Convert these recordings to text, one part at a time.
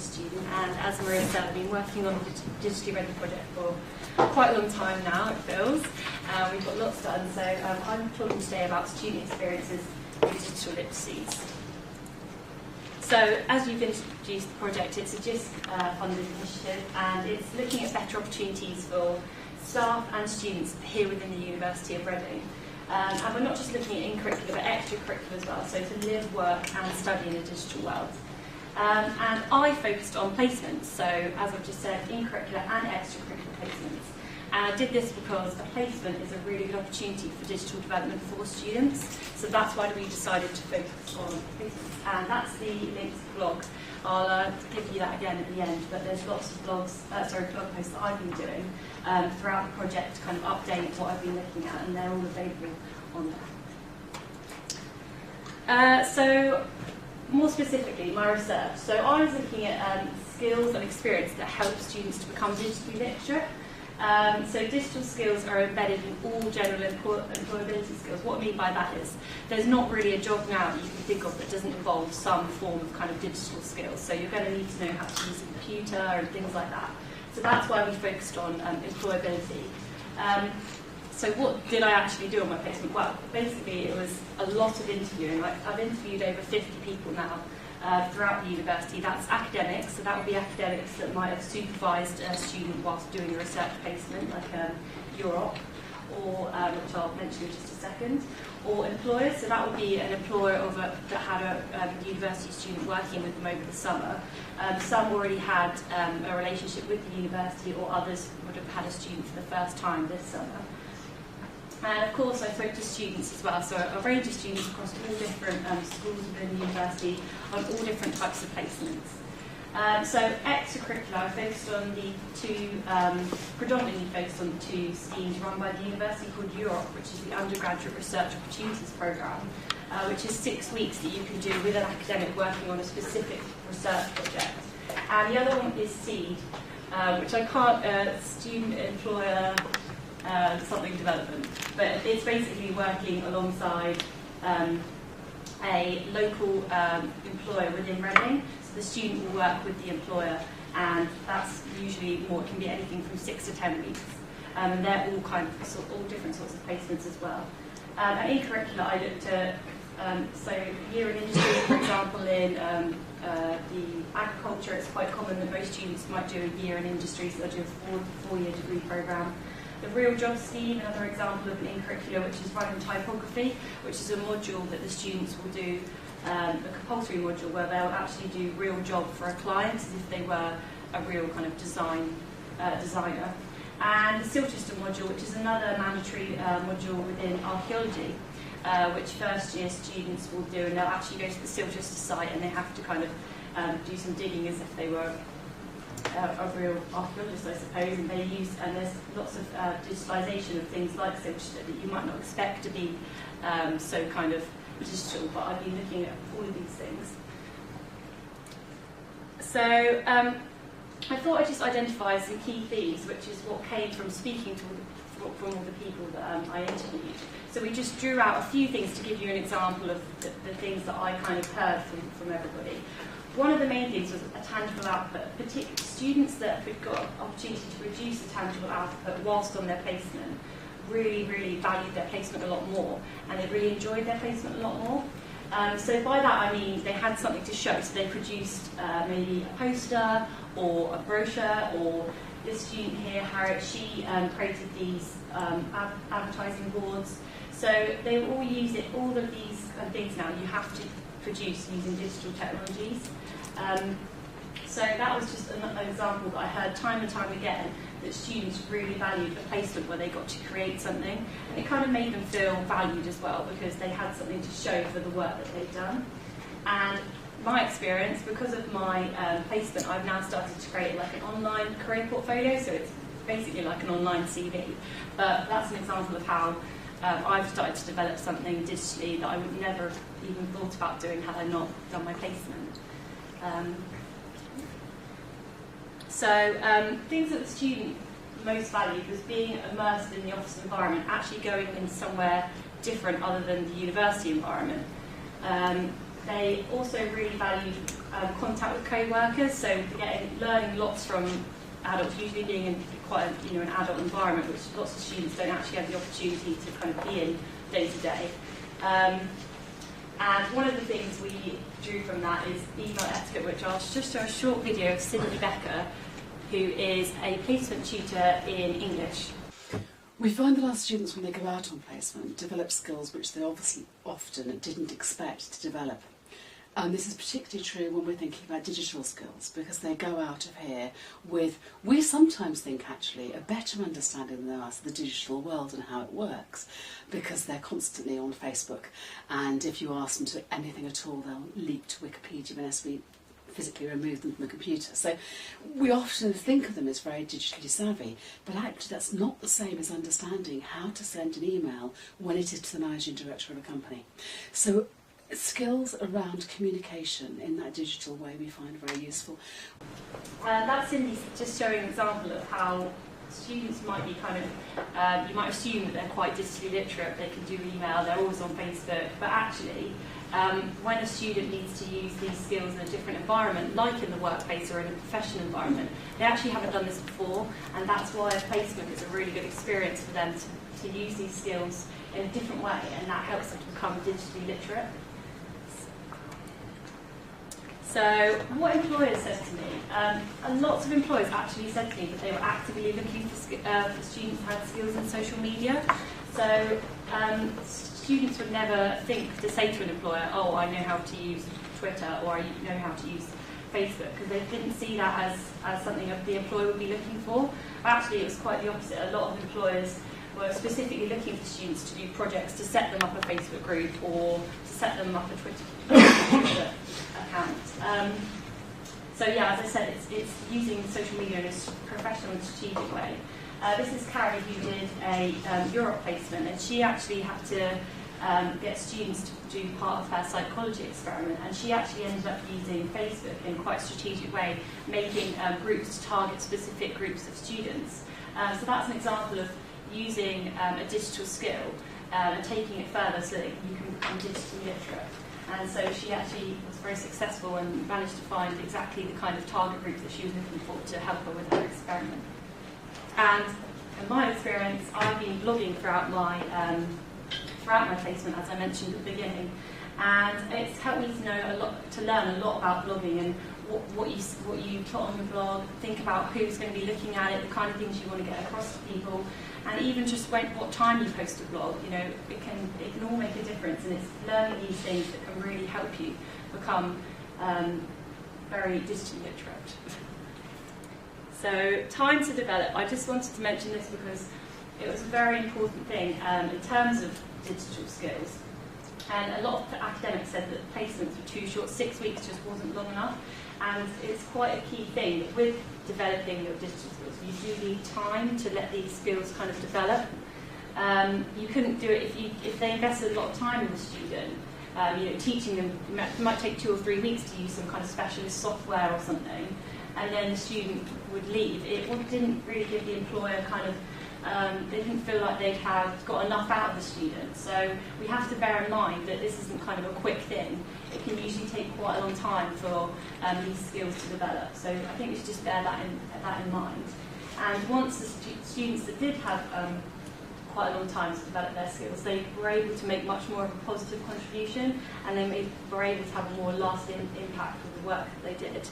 student, and as Maria said, I've been working on the Digitally Ready project for quite a long time now, it feels. We've got lots done, so I'm talking today about student experiences with digital literacies. So, as you've introduced the project, it's a JISC-funded initiative, and it's looking at better opportunities for staff and students here within the University of Reading. And we're not just looking at in-curricular, but extra-curricular as well, so to live, work and study in a digital world. And I focused on placements, so as I've just said, in-curricular and extra-curricular placements. And I did this because a placement is a really good opportunity for digital development for students, so that's why we decided to focus on placements. And that's the link to the blog. I'll give you that again at the end, but there's lots of blog posts that I've been doing throughout the project to kind of update what I've been looking at, and they're all available on there. So, more specifically, my research. So I was looking at skills and experience that help students to become digitally literate. So digital skills are embedded in all general employability skills. What I mean by that is there's not really a job now that you can think of that doesn't involve some form of kind of digital skills. So you're going to need to know how to use a computer and things like that. So that's why we focused on employability. So what did I actually do on my placement? Well, basically it was a lot of interviewing. I've interviewed over 50 people now throughout the university. That's academics, so that would be academics that might have supervised a student whilst doing a research placement, like Europe, or which I'll mention in just a second, or employers, so that would be an employer that had a university student working with them over the summer. Some already had a relationship with the university, or others would have had a student for the first time this summer. And of course I spoke to students as well, so a range of students across all different schools within the university on all different types of placements. So extracurricular, I focused on the two, predominantly focused on the two schemes run by the university called Europe, which is the Undergraduate Research Opportunities Programme, which is 6 weeks that you can do with an academic working on a specific research project. And the other one is SEED, which I can't, student employer something development, but it's basically working alongside a local employer within Reading. So the student will work with the employer, and that's usually more, it can be anything from 6 to 10 weeks. And they're all all different sorts of placements as well. And in curricula, I looked at so year in industry, for example, in the agriculture, it's quite common that most students might do a year in industry, so they'll do a four-year degree programme. The Real Job Scheme, another example of an in-curricular, which is writing typography, which is a module that the students will do, a compulsory module where they'll actually do real job for a client as if they were a real kind of designer. And the Silchester module, which is another mandatory module within archaeology, which first year students will do, and they'll actually go to the Silchester site and they have to kind of do some digging as if they were a real archaeologist, I suppose, and there's lots of digitalisation of things like Silchester that you might not expect to be so kind of digital, but I've been looking at all of these things. So I thought I'd just identify some key themes, which is what came from speaking to from all the people that I interviewed. So we just drew out a few things to give you an example of the things that I kind of heard from everybody. One of the main things was a tangible output. Particularly students that had got an opportunity to produce a tangible output whilst on their placement really, really valued their placement a lot more, and they really enjoyed their placement a lot more. So by that I mean they had something to show, so they produced maybe a poster or a brochure, or this student here, Harriet, she created these advertising boards. So they all use it, all of these things now you have to produce using digital technologies. So that was just an example that I heard time and time again, that students really valued a placement where they got to create something. And it kind of made them feel valued as well, because they had something to show for the work that they'd done. And my experience, because of my placement, I've now started to create like an online career portfolio, so it's basically like an online CV. But that's an example of how I've started to develop something digitally that I would never have even thought about doing had I not done my placement. Things that the student most valued was being immersed in the office environment, actually going in somewhere different other than the university environment. They also really valued contact with co-workers, so learning lots from adults, usually being in quite an adult environment, which lots of students don't actually have the opportunity to kind of be in day to day. And one of the things we drew from that is email etiquette, which I'll just show a short video of Cindy Becker, who is a placement tutor in English. We find that our students, when they go out on placement, develop skills which they obviously often didn't expect to develop. And this is particularly true when we're thinking about digital skills, because they go out of here with, we sometimes think actually, a better understanding than us of the digital world and how it works, because they're constantly on Facebook, and if you ask them to anything at all, they'll leap to Wikipedia unless we physically remove them from the computer. So we often think of them as very digitally savvy, but actually that's not the same as understanding how to send an email when it is to the managing director of a company. So skills around communication in that digital way we find very useful. That's Cindy just showing an example of how students might be kind of, you might assume that they're quite digitally literate, they can do email, they're always on Facebook, but actually when a student needs to use these skills in a different environment, like in the workplace or in a professional environment, they actually haven't done this before, and that's why a placement is a really good experience for them to use these skills in a different way, and that helps them to become digitally literate. So what employers said to me, lots of employers actually said to me that they were actively looking for students who had skills in social media. So students would never think to say to an employer, oh, I know how to use Twitter or I know how to use Facebook, because they didn't see that as something that the employer would be looking for. But actually it was quite the opposite. A lot of employers were specifically looking for students to do projects to set them up a Facebook group or to set them up a Twitter account. So yeah, as I said, it's using social media in a professional and strategic way. This is Carrie, who did a Europe placement, and she actually had to get students to do part of her psychology experiment, and she actually ended up using Facebook in quite a strategic way, making groups to target specific groups of students. So that's an example of using a digital skill and taking it further so that you can become digitally literate. And so she actually was very successful and managed to find exactly the kind of target group that she was looking for to help her with her experiment. And in my experience, I've been blogging throughout my placement, as I mentioned at the beginning, and it's helped me to learn a lot about blogging and what you put on your blog, think about who's going to be looking at it, the kind of things you want to get across to people, and even just what time you post a blog. You know, it can all make a difference, and it's learning these things that can really help you become very digitally literate. So, time to develop. I just wanted to mention this because it was a very important thing in terms of digital skills. And a lot of academics said that placements were too short. 6 weeks just wasn't long enough. And it's quite a key thing that with developing your digital skills, you do need time to let these skills kind of develop. You couldn't do it if they invested a lot of time in the student. Teaching them, it might take 2 or 3 weeks to use some kind of specialist software or something, and then the student would leave. It didn't really give the employer they didn't feel like they'd have got enough out of the student. So we have to bear in mind that this isn't kind of a quick thing. It can usually take quite a long time for these skills to develop. So I think we should just bear that in mind. And once the students that did have quite a long time to develop their skills, they were able to make much more of a positive contribution, and they were able to have a more lasting impact with the work that they did.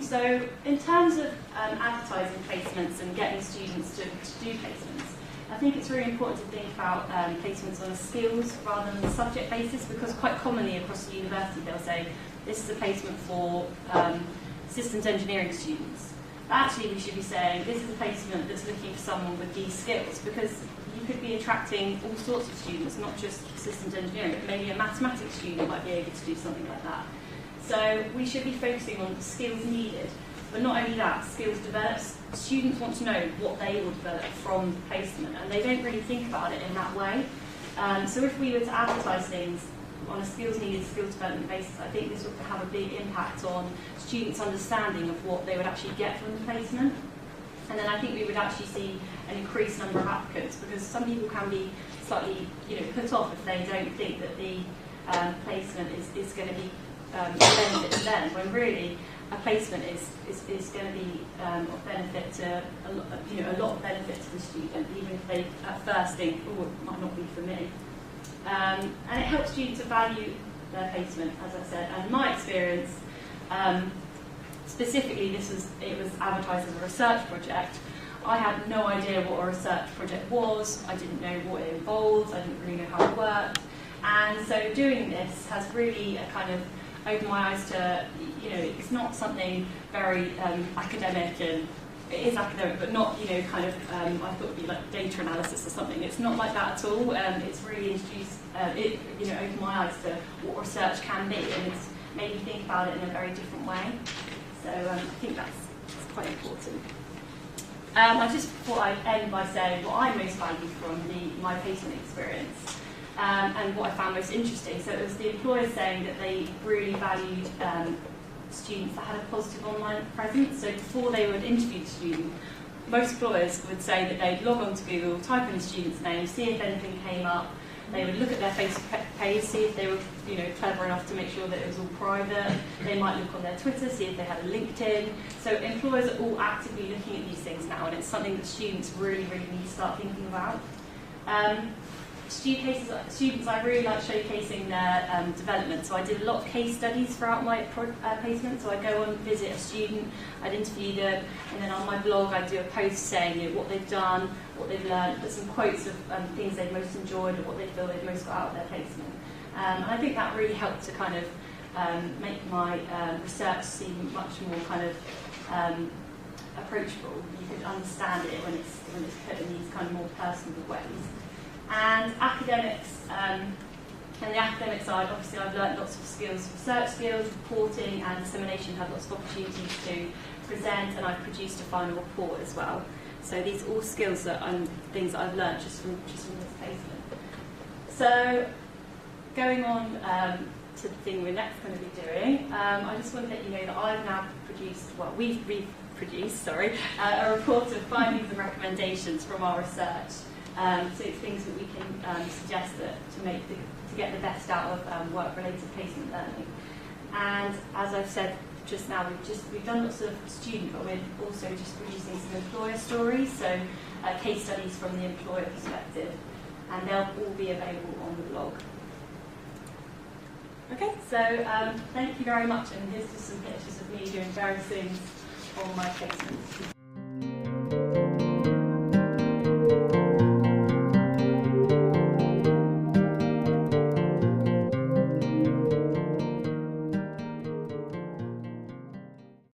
So in terms of advertising placements and getting students to do placements, I think it's really important to think about placements on a skills rather than a subject basis, because quite commonly across the university they'll say this is a placement for systems engineering students. But actually we should be saying this is a placement that's looking for someone with these skills, because you could be attracting all sorts of students, not just systems engineering. Maybe a mathematics student might be able to do something like that. So we should be focusing on the skills needed, but not only that, skills developed. Students want to know what they will develop from placement, and they don't really think about it in that way. So if we were to advertise things on a skills needed, skills development basis, I think this would have a big impact on students' understanding of what they would actually get from the placement. And then I think we would actually see an increased number of applicants, because some people can be slightly put off if they don't think that the placement is going to be a benefit to them, when really a placement is going to be of benefit to a lot of benefit to the student, even if they at first think, oh, it might not be for me. And it helps students to value their placement, as I said. And in my experience, specifically, it was advertised as a research project. I had no idea what a research project was. I didn't know what it involved. I didn't really know how it worked. And so doing this has really kind of opened my eyes to, it's not something very academic, and it is academic, but not, kind of, I thought it would be like data analysis or something. It's not like that at all. It's really introduced, opened my eyes to what research can be, and it's made me think about it in a very different way. So I think that's quite important. I just thought I'd end by saying what I most valued from my placement experience, and what I found most interesting. So it was the employers saying that they really valued students that had a positive online presence. So before they would interview the student, most employers would say that they'd log on to Google, type in the student's name, see if anything came up. They would look at their Facebook page, see if they were, clever enough to make sure that it was all private. They might look on their Twitter, see if they had a LinkedIn. So employers are all actively looking at these things now, and it's something that students really, really need to start thinking about. Students, I really like showcasing their development. So I did a lot of case studies throughout my placement. So I go and visit a student, I'd interview them, and then on my blog I'd do a post saying what they've done, what they've learned, put some quotes of things they've most enjoyed or what they feel they've most got out of their placement. And I think that really helped to kind of make my research seem much more kind of approachable. You could understand it when it's put in these kind of more personal ways. And academics, and the academic side, obviously I've learnt lots of skills, research skills, reporting and dissemination, had lots of opportunities to present, and I've produced a final report as well. So these are all skills that things that I've learnt just from this placement. So going on to the thing we're next going to be doing, I just want to let you know that I've now produced, we've produced, a report of findings and recommendations from our research. So it's things that we can suggest to get the best out of work-related placement learning. And as I've said just now, we've done lots of student, but we're also just producing some employer stories, so case studies from the employer perspective, and they'll all be available on the blog. Okay, so thank you very much, and here's just some pictures of me doing various things on my placement.